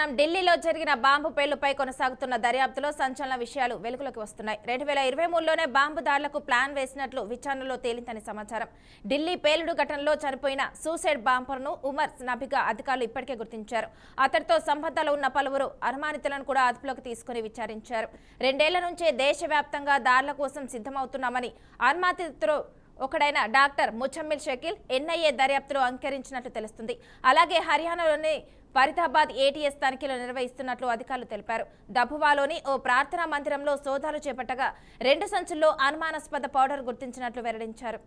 చూస్తున్నాం. ఢిల్లీలో జరిగిన బాంబు పేలుపై కొనసాగుతున్న దర్యాప్తులో సంచలన విషయాలు వెలుగులోకి వస్తున్నాయి. 2023లోనే బాంబు దాడులకు ప్లాన్ వేసినట్లు విచారణలో తేలిందని సమాచారం. ఢిల్లీ పేలుడు ఘటనలో చనిపోయిన సూసైడ్ బాంబర్ను ఉమర్ నబీగా అధికారులు ఇప్పటికే గుర్తించారు. అతడితో సంబంధాలు ఉన్న పలువురు అనుమానితులను కూడా అదుపులోకి తీసుకుని విచారించారు. 2 ఏళ్ల నుంచే దేశవ్యాప్తంగా దాడుల కోసం సిద్ధమవుతున్నామని అనుమానితులు ఒకడైన డాక్టర్ ముజమ్మిల్ షకీల్ ఎన్ఐఏ దర్యాప్తులో అంగీకరించినట్లు తెలుస్తుంది. అలాగే హర్యానాలోని ఫరీదాబాద్ ఏటీఎస్ తనిఖీలు నిర్వహిస్తున్నట్లు అధికారులు తెలిపారు. దబువాలోని ఓ ప్రార్థనా మందిరంలో సోదాలు చేపట్టగా 2 సంచుల్లో అనుమానాస్పద పౌడర్ గుర్తించినట్లు వెల్లడించారు.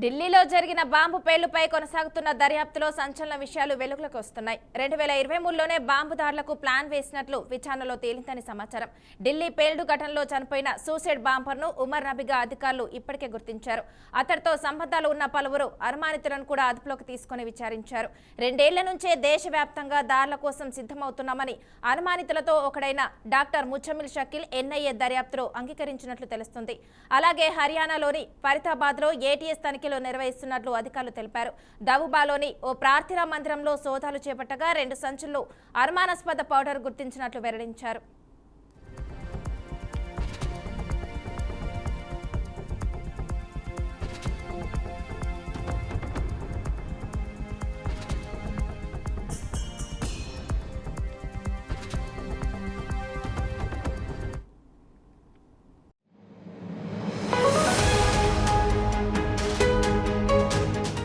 ఢిల్లీలో జరిగిన బాంబు పేలుపై కొనసాగుతున్న దర్యాప్తులో సంచలన విషయాలు వెలుగులోకి వస్తున్నాయి. 2023లోనే బాంబు దాడులకు ప్లాన్ వేసినట్లు విచారణలో తేలిందని సమాచారం. ఢిల్లీ పేలుడు ఘటనలో చనిపోయిన సూసైడ్ బాంబర్ను ఉమర్ నబీగా అధికారులు ఇప్పటికే గుర్తించారు. అతడితో సంబంధాలు ఉన్న పలువురు అనుమానితులను కూడా అదుపులోకి తీసుకుని విచారించారు. 2 ఏళ్ల నుంచే దేశవ్యాప్తంగా దాడుల కోసం సిద్ధమవుతున్నామని అనుమానితులతో ఒకడైన డాక్టర్ ముజమ్మిల్ షకీల్ ఎన్ఐఏ దర్యాప్తులో అంగీకరించినట్లు తెలుస్తుంది. అలాగే హర్యానాలోని ఫరీదాబాద్లో ఏటీఎస్ తనిఖీలు నిర్వహిస్తున్నట్లు అధికారులు తెలిపారు. దబుబాలోని ఓ ప్రార్థనా మందిరంలో సోదాలు చేపట్టగా 2 సంచుల్లో అనుమానాస్పద పౌడర్ గుర్తించినట్లు వెల్లడించారు.